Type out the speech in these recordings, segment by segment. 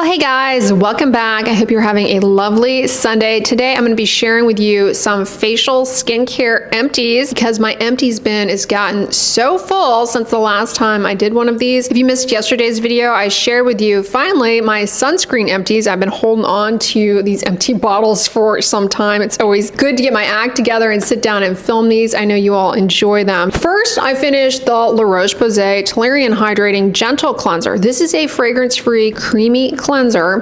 Well, hey guys, welcome back. I hope you're having a lovely Sunday. Today, I'm going to be sharing with you some facial skincare empties because my empties bin has gotten so full since the last time I did one of these. If you missed yesterday's video, I shared with you finally my sunscreen empties. I've been holding on to these empty bottles for some time. It's always good to get my act together and sit down and film these. I know you all enjoy them. First, I finished the Roche Posay Toleriane Hydrating Gentle Cleanser. This is a fragrance-free, creamy cleanser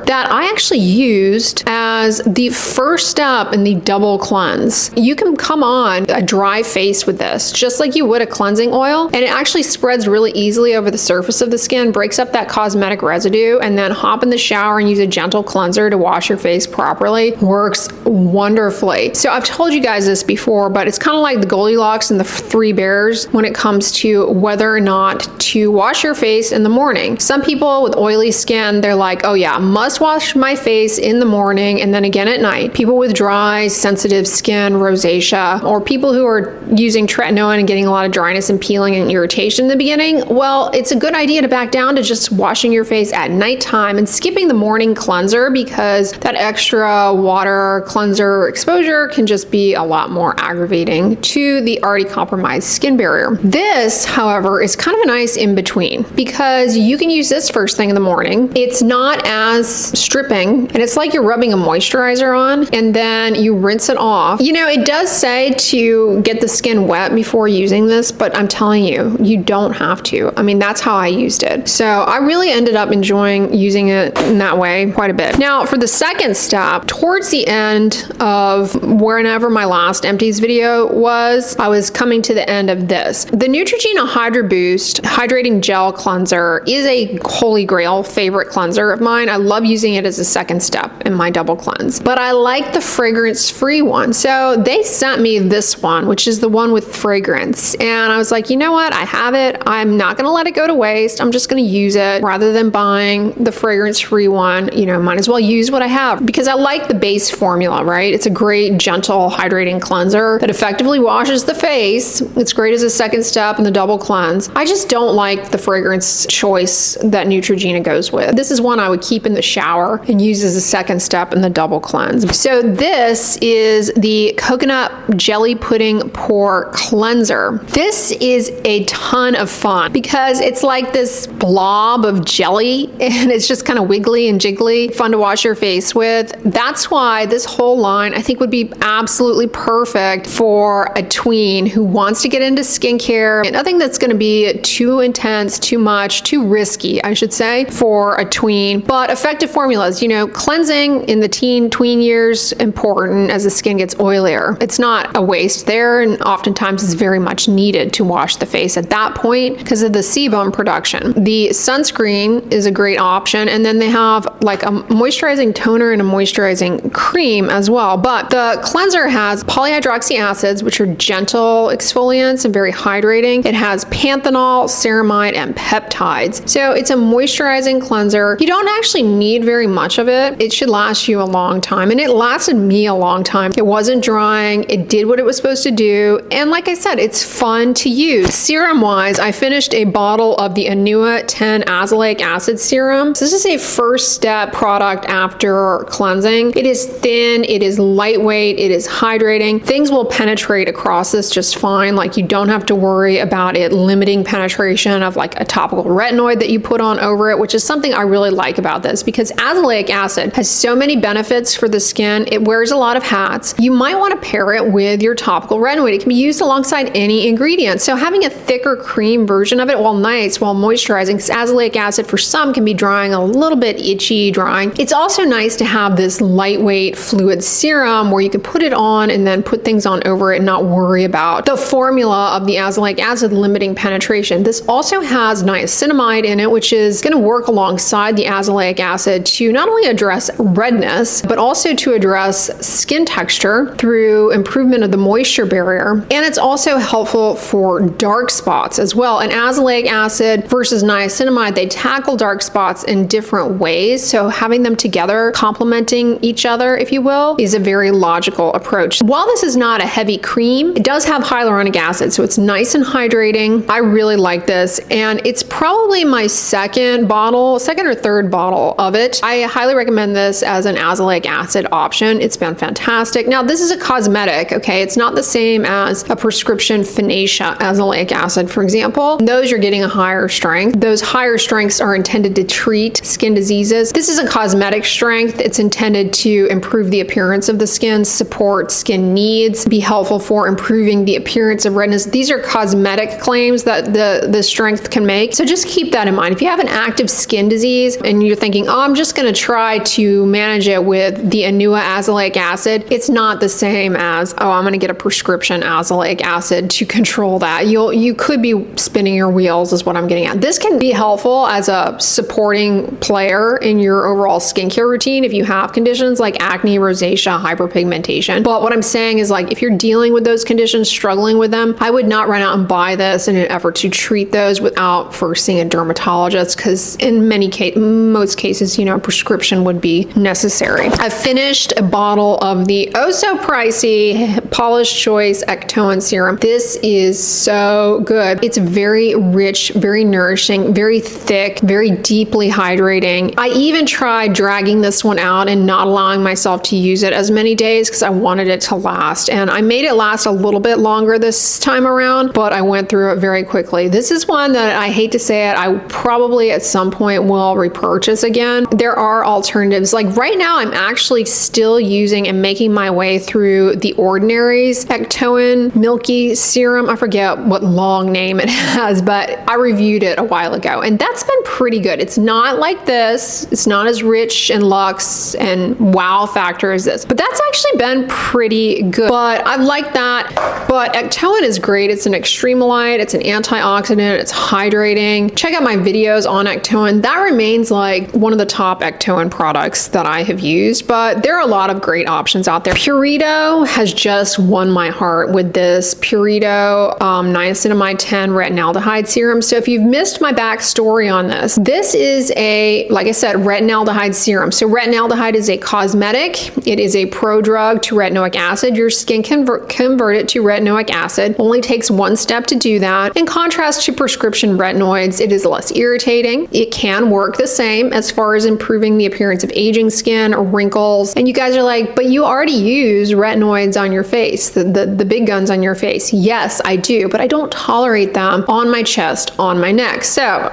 that I actually used as the first step in the double cleanse. You can come on a dry face with this, just like you would a cleansing oil, and it actually spreads really easily over the surface of the skin, breaks up that cosmetic residue, and then hop in the shower and use a gentle cleanser to wash your face properly. Works wonderfully. So I've told you guys this before, but it's kind of like the Goldilocks and the Three Bears when it comes to whether or not to wash your face in the morning. Some people with oily skin, they're like, oh yeah, must wash my face in the morning and then again at night. People with dry, sensitive skin, rosacea, or people who are using tretinoin and getting a lot of dryness and peeling and irritation in the beginning, well, it's a good idea to back down to just washing your face at nighttime and skipping the morning cleanser because that extra water cleanser exposure can just be a lot more aggravating to the already compromised skin barrier. This, however, is kind of a nice in-between because you can use this first thing in the morning. It's not as stripping, and it's like you're rubbing a moisturizer on and then you rinse it off. You know, it does say to get the skin wet before using this, but I'm telling you, you don't have to. I mean, that's how I used it. So I really ended up enjoying using it in that way quite a bit. Now, for the second step, towards the end of whenever my last empties video was, I was coming to the end of this. The Neutrogena Hydra Boost Hydrating Gel Cleanser is a holy grail favorite cleanser of mine. I love using it as a second step in my double cleanse, but I like the fragrance-free one. So they sent me this one, which is the one with fragrance. And I was like, you know what? I have it. I'm not going to let it go to waste. I'm just going to use it rather than buying the fragrance-free one. You know, might as well use what I have because I like the base formula, right? It's a great, gentle, hydrating cleanser that effectively washes the face. It's great as a second step in the double cleanse. I just don't like the fragrance choice that Neutrogena goes with. This is one I would keep in the shower and use as a second step in the double cleanse. So this is the Coconut Jelly Pudding Pore Cleanser. This is a ton of fun because it's like this blob of jelly and it's just kind of wiggly and jiggly, fun to wash your face with. That's why this whole line I think would be absolutely perfect for a tween who wants to get into skincare. And nothing that's going to be too intense, too much, too risky, I should say, for a tween, but effective formulas. You know, cleansing in the tween years important as the skin gets oilier. It's not a waste there, and oftentimes it's very much needed to wash the face at that point because of the sebum production. The sunscreen is a great option, and then they have like a moisturizing toner and a moisturizing cream as well. But the cleanser has polyhydroxy acids, which are gentle exfoliants and very hydrating. It has panthenol, ceramide, and peptides. So it's a moisturizing cleanser. You don't actually need very much of it. It should last you a long time, and it lasted me a long time. It wasn't drying. It did what it was supposed to do, and like I said, it's fun to use. Serum wise, I finished a bottle of the Anua 10 Azelaic acid serum. So this is a first step product after cleansing. It is thin, it is lightweight, it is hydrating. Things will penetrate across this just fine. Like, you don't have to worry about it limiting penetration of like a topical retinoid that you put on over it, which is something I really like about this because azelaic acid has so many benefits for the skin. It wears a lot of hats. You might want to pair it with your topical retinoid. It can be used alongside any ingredient. So having a thicker cream version of it, while nice, while moisturizing, because azelaic acid for some can be drying, a little bit itchy, drying. It's also nice to have this lightweight fluid serum where you can put it on and then put things on over it and not worry about the formula of the azelaic acid limiting penetration. This also has niacinamide in it, which is going to work alongside the azelaic acid to not only address redness, but also to address skin texture through improvement of the moisture barrier. And it's also helpful for dark spots as well. And azelaic acid versus niacinamide, they tackle dark spots in different ways. So having them together, complementing each other, if you will, is a very logical approach. While this is not a heavy cream, it does have hyaluronic acid, so it's nice and hydrating. I really like this, and it's probably my second or third bottle bottle of it. I highly recommend this as an azelaic acid option. It's been fantastic. Now, this is a cosmetic, okay? It's not the same as a prescription Finacea azelaic acid, for example. Those you're getting a higher strength. Those higher strengths are intended to treat skin diseases. This is a cosmetic strength. It's intended to improve the appearance of the skin, support skin needs, be helpful for improving the appearance of redness. These are cosmetic claims that the strength can make. So just keep that in mind. If you have an active skin disease and you're thinking, oh, I'm just going to try to manage it with the Anua azelaic acid, it's not the same as, oh, I'm going to get a prescription azelaic acid to control that. You could be spinning your wheels is what I'm getting at. This can be helpful as a supporting player in your overall skincare routine if you have conditions like acne, rosacea, hyperpigmentation. But what I'm saying is, like, if you're dealing with those conditions, struggling with them, I would not run out and buy this in an effort to treat those without first seeing a dermatologist, because in most cases, a prescription would be necessary. I've finished a bottle of the oh so pricey Paula's Choice Ectoin serum. This is so good. It's very rich, very nourishing, very thick, very deeply hydrating. I even tried dragging this one out and not allowing myself to use it as many days because I wanted it to last. And I made it last a little bit longer this time around, but I went through it very quickly. This is one that, I hate to say it, I probably at some point will repurchase again. There are alternatives. Like right now, I'm actually still using and making my way through the Ordinary's Ectoin Milky Serum. I forget what long name it has, but I reviewed it a while ago, and that's been pretty good. It's not like this. It's not as rich and luxe and wow factor as this, but that's actually been pretty good. But I like that. But Ectoin is great. It's an extremolite. It's an antioxidant. It's hydrating. Check out my videos on Ectoin. That remains like one of the top Ectoin products that I have used, but there are a lot of great options out there. Purito has just won my heart with this Purito niacinamide 10 retinaldehyde serum. So if you've missed my backstory on this is a, like I said, retinaldehyde serum. So retinaldehyde is a cosmetic. It is a prodrug to retinoic acid. Your skin can convert it to retinoic acid. Only takes one step to do that. In contrast to prescription retinoids, it is less irritating. It can work the same as far as improving the appearance of aging skin or wrinkles. And you guys are like, but you already use retinoids on your face, the big guns on your face. Yes, I do, but I don't tolerate them on my chest, on my neck. So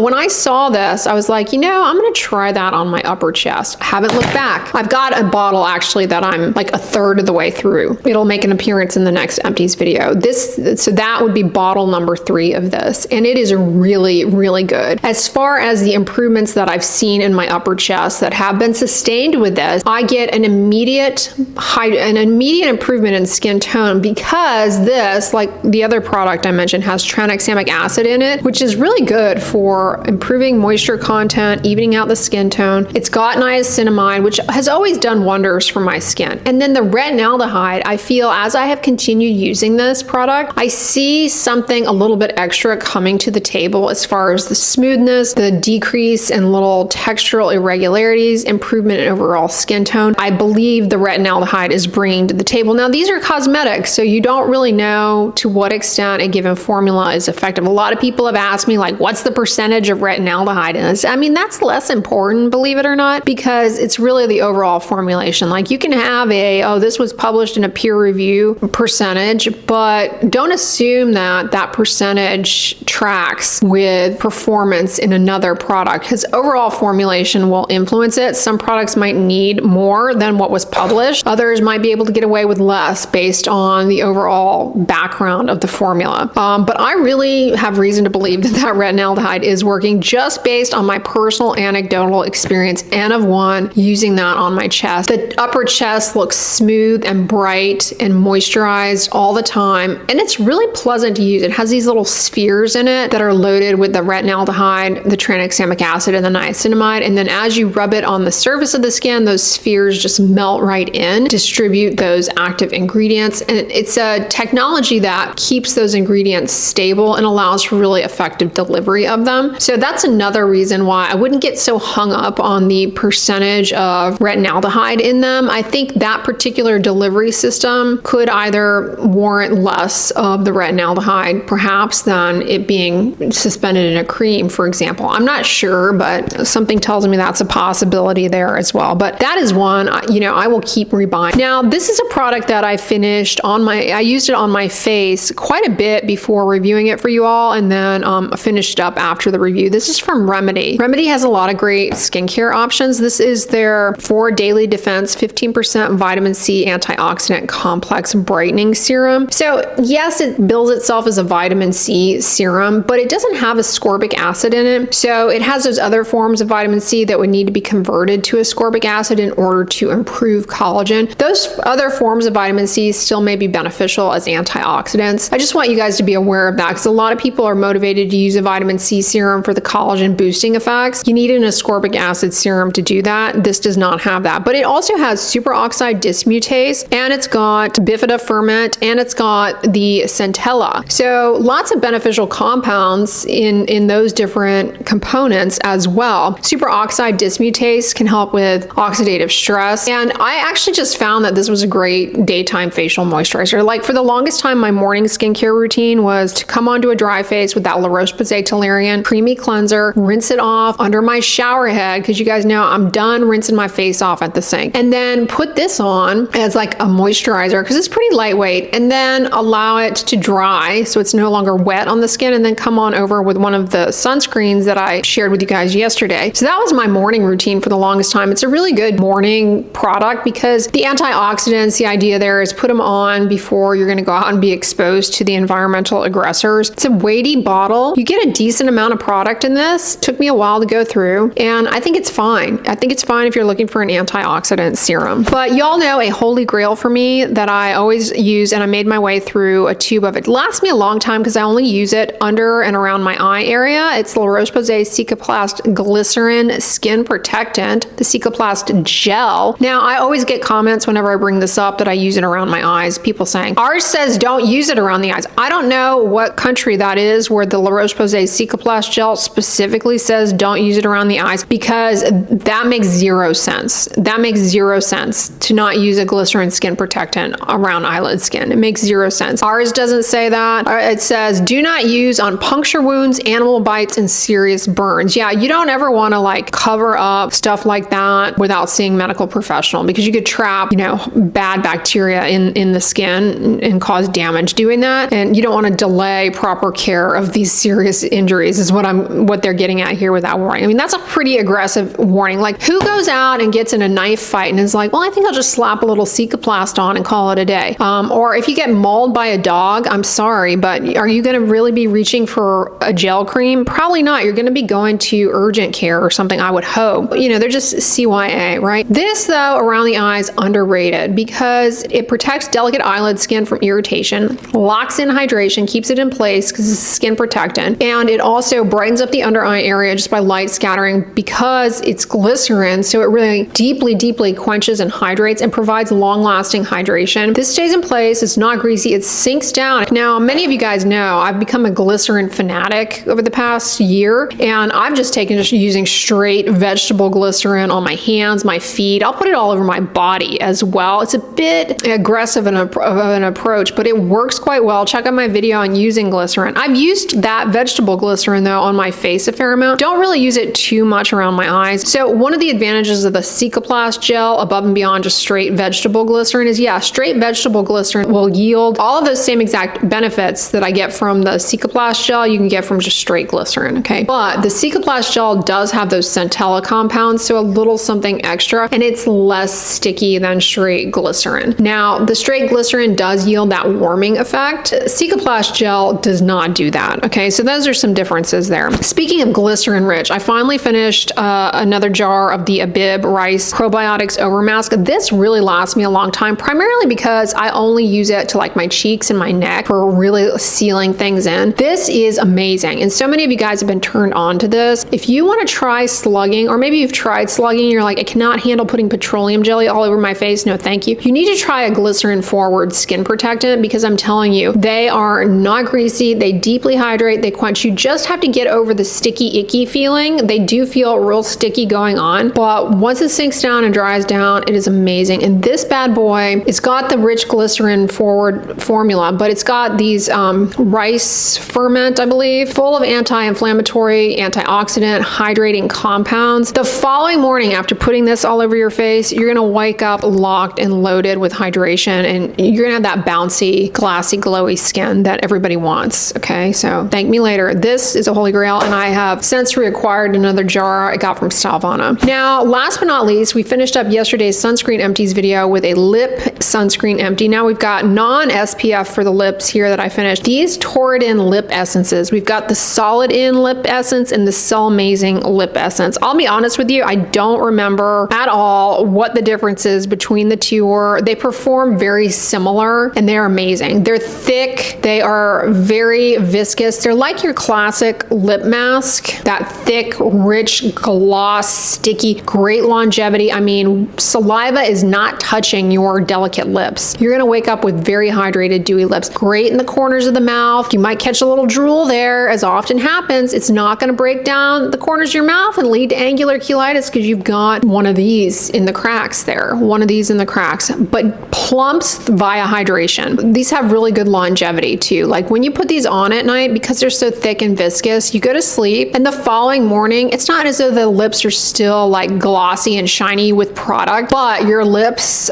when I saw this, I was like, I'm going to try that on my upper chest. I haven't looked back. I've got a bottle actually that I'm like a third of the way through. It'll make an appearance in the next Empties video. So that would be bottle number 3 of this. And it is really, really good. As far as the improvements that I've seen in my upper chest that have been sustained with this, I get an immediate improvement in skin tone because this, like the other product I mentioned, has tranexamic acid in it, which is really good for improving moisture content, evening out the skin tone. It's got niacinamide, which has always done wonders for my skin. And then the retinaldehyde, I feel as I have continued using this product, I see something a little bit extra coming to the table as far as the smoothness, the decrease in little textural irregularities, improvement in overall skin tone. I believe the retinaldehyde is bringing to the table. Now, these are cosmetics, so you don't really know to what extent a given formula is effective. A lot of people have asked me, like, what's the percentage of retinaldehyde in this? I mean, that's less important, believe it or not, because it's really the overall formulation. Like, you can have this was published in a peer review percentage, but don't assume that that percentage tracks with performance in another product, because overall formulation will influence it. Some products might need more than what was published. Others might be able to get away with less based on the overall background of the formula. But I really have reason to believe that retinaldehyde is working just based on my personal anecdotal experience N of 1 using that on my chest. The upper chest looks smooth and bright and moisturized all the time, and it's really pleasant to use. It has these little spheres in it that are loaded with the retinaldehyde, the tranexamic acid, and the niacinamide, and then as you rub it on the surface of the skin, those spheres just melt right in, distribute those active ingredients, and it's a technology that keeps those ingredients stable and allows for really effective delivery of them. So that's another reason why I wouldn't get so hung up on the percentage of retinaldehyde in them. I think that particular delivery system could either warrant less of the retinaldehyde perhaps than it being suspended in a cream, for example. I'm not sure, but but something tells me that's a possibility there as well. But that is one, you know, I will keep rebuying. Now, this is a product that I finished on I used it on my face quite a bit before reviewing it for you all, and then finished up after the review. This is from Remedy. Remedy has a lot of great skincare options. This is their 4 Daily Defense 15% vitamin C antioxidant complex brightening serum. So yes, it bills itself as a vitamin C serum, but it doesn't have ascorbic acid in it. So it has those other forms of vitamin C that would need to be converted to ascorbic acid in order to improve collagen. Those other forms of vitamin C still may be beneficial as antioxidants. I just want you guys to be aware of that, because a lot of people are motivated to use a vitamin C serum for the collagen boosting effects. You need an ascorbic acid serum to do that. This does not have that, but it also has superoxide dismutase, and it's got bifida ferment, and it's got the centella. So lots of beneficial compounds in those different components as well. Superoxide dismutase can help with oxidative stress, and I actually just found that this was a great daytime facial moisturizer. Like, for the longest time, my morning skincare routine was to come onto a dry face with that La Roche-Posay Toleriane creamy cleanser, rinse it off under my shower head, because you guys know I'm done rinsing my face off at the sink, and then put this on as like a moisturizer because it's pretty lightweight, and then allow it to dry so it's no longer wet on the skin, and then come on over with one of the sunscreens that I shared with you guys yesterday. So that was my morning routine for the longest time. It's a really good morning product because the antioxidants, the idea there is put them on before you're going to go out and be exposed to the environmental aggressors. It's a weighty bottle. You get a decent amount of product in this. It took me a while to go through, and I think it's fine. I think it's fine if you're looking for an antioxidant serum. But y'all know a holy grail for me that I always use, and I made my way through a tube of it. It lasts me a long time because I only use it under and around my eye area. It's La Roche-Posay Cicaplast Glycerin Skin Protectant, the Cicaplast Gel. Now, I always get comments whenever I bring this up that I use it around my eyes. People saying, ours says don't use it around the eyes. I don't know what country that is where the La Roche-Posay Cicaplast Gel specifically says don't use it around the eyes, because that makes zero sense. That makes zero sense to not use a glycerin skin protectant around eyelid skin. It makes zero sense. Ours doesn't say that. It says do not use on puncture wounds, animal bites, and serious burns. Yeah, you don't ever want to like cover up stuff like that without seeing a medical professional, because you could trap, you know, bad bacteria in the skin and cause damage doing that. And you don't want to delay proper care of these serious injuries is what they're getting at here with that warning. I mean, that's a pretty aggressive warning. Like, who goes out and gets in a knife fight and is like, well, I think I'll just slap a little Cicaplast on and call it a day. Or if you get mauled by a dog, I'm sorry, but are you going to really be reaching for a gel cream? Probably not. You're going to be going to urgent care or something, I would hope. You know, they're just CYA, right? This, though, around the eyes, underrated because it protects delicate eyelid skin from irritation, locks in hydration, keeps it in place because it's a skin protectant, and it also brightens up the under eye area just by light scattering because it's glycerin, so it really deeply quenches and hydrates and provides long-lasting hydration. This stays in place, it's not greasy, it sinks down. Now, many of you guys know I've become a glycerin fanatic over the past year, and I've just taken using straight vegetable glycerin on my hands, my feet. I'll put it all over my body as well. It's a bit aggressive of an approach, but it works quite well. Check out my video on using glycerin. I've used that vegetable glycerin though on my face a fair amount. Don't really use it too much around my eyes. So one of the advantages of the Cicaplast gel above and beyond just straight vegetable glycerin is, yeah, straight vegetable glycerin will yield all of those same exact benefits that I get from the Cicaplast gel you can get from just straight glycerin, okay? But the Cicaplast gel does have those centella compounds, so a little something extra, and it's less sticky than straight glycerin. Now, the straight glycerin does yield that warming effect. Cicaplast gel does not do that, okay? So those are some differences there. Speaking of glycerin rich, I finally finished another jar of the Abib Rice Probiotics Over Mask. This really lasts me a long time, primarily because I only use it to like my cheeks and my neck for really sealing things in. This is amazing, and so many of you guys have been turned on to this. If you want to try slugging, or maybe you've tried slugging and you're like, I cannot handle putting petroleum jelly all over my face, no thank you. You need to try a glycerin forward skin protectant, because I'm telling you, they are not greasy, they deeply hydrate, they quench. You just have to get over the sticky, icky feeling. They do feel real sticky going on, but once it sinks down and dries down, it is amazing. And this bad boy, it's got the rich glycerin forward formula, but it's got these rice ferment, I believe, full of anti-inflammatory, antioxidant, hydrating compounds. The following morning after putting this all over your face, you're gonna wake up locked and loaded with hydration, and you're gonna have that bouncy, glassy, glowy skin that everybody wants, okay? So thank me later. This is a holy grail, and I have since reacquired another jar I got from Stalvana. Now, last but not least, we finished up yesterday's sunscreen empties video with a lip sunscreen empty. Now we've got non-SPF for the lips here that I finished. These Torriden Lip Essences. We've got the Solid In Lip Essence and the So Amazing Lip Essence. I'll be honest with you, I don't remember at all what the differences between the two were. They perform very similar and they're amazing. They're thick, they are very viscous. They're like your classic lip mask, that thick, rich, gloss, sticky, great longevity. I mean, saliva is not touching your delicate lips. You're gonna wake up with very hydrated, dewy lips. Great in the corners of the mouth. You might catch a little drool there, as often happens. It's not gonna break down the corners of your mouth and lead to angular cheilitis because you've got one of these in the cracks there, one of these in the cracks, but plumps via hydration. These have really good longevity too. Like when you put these on at night, because they're so thick and viscous, you go to sleep and the following morning, it's not as though the lips are still like glossy and shiny with product, but your lips,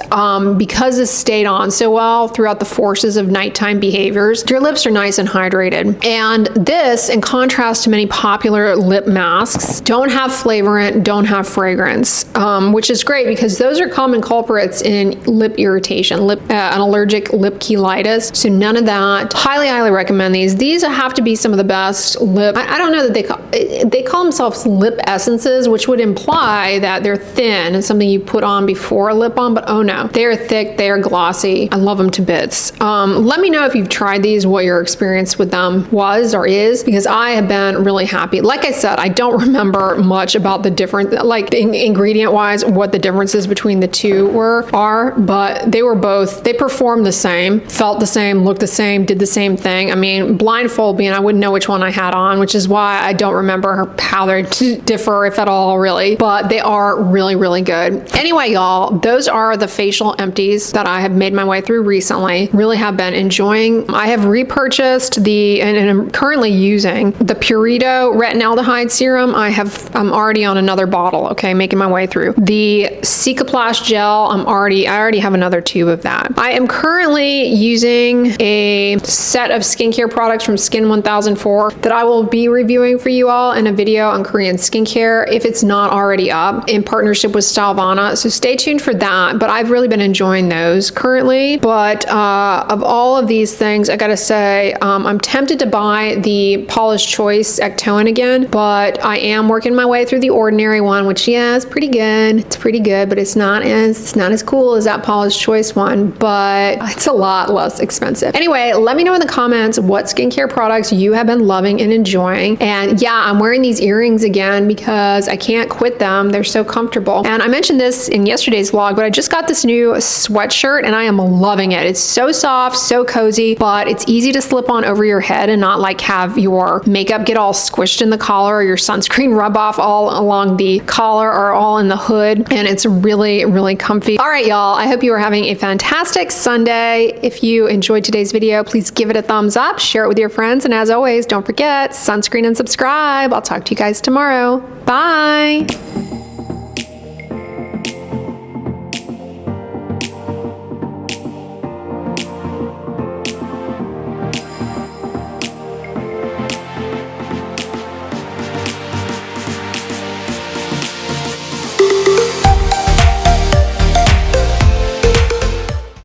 because it's stayed on so well throughout the forces of nighttime behaviors, your lips are nice and hydrated. And this, in contrast to many popular lip masks, don't have flavorant, don't have fragrance, which is great because those are common culprits in lip irritation, an allergic lip cheilitis. So none of that. Highly, highly recommend these. These have to be some of the best lip. I don't know that they call themselves lip essences, which would imply that they're thin and something you put on before a lip balm, but oh no, they are thick, they are glossy. I love them to bits. Let me know if you've tried these, what your experience with them was or is, because I have been really happy. Like I said, I don't remember much about the different, like ingredient wise, what the differences between the two are, but they were both, they performed the same, felt the same, looked the same, did the same thing. I mean, blindfold me and I wouldn't know which one I had on, which is why I don't remember how they differ, if at all, really, but they are really, really good. Anyway, y'all, those are the facial empties that I have made my way through recently. Really have been enjoying. I have repurchased and I'm currently using the Purito retinaldehyde serum. I'm already on another bottle, okay, making my way through. The Cicaplast gel, I already have another tube of that. I am currently using a set of skincare products from Skin 1004 that I will be reviewing for you all in a video on Korean skincare if it's not already up, in partnership with Stalvana. So stay tuned for that, but I've really been enjoying those currently. But of all of these things, I gotta say, I'm tempted to buy the Paula's Choice Ectoin again, but I am working my way through the Ordinary one, which yeah, is pretty good. It's pretty good, but it's not as cool as that Paula's Choice one, but it's a lot less expensive. Anyway, let me know in the comments what skincare products you have been loving and enjoying. And yeah, I'm wearing these earrings again because I can't quit them. They're so comfortable. And I mentioned this in yesterday's vlog, but I just got this new sweatshirt and I am loving it. It's so soft, so cozy, but it's easy to slip on over your head and not like have your makeup get all squished in the collar or your sunscreen rub off all along the collar or all in the hood. And it's really, really comfy. All right, y'all, I hope you are having a fantastic Sunday. If you enjoyed today's video, please give it a thumbs up, share it with your friends, and as always, don't forget, sunscreen and subscribe. I'll talk to you guys tomorrow. Bye.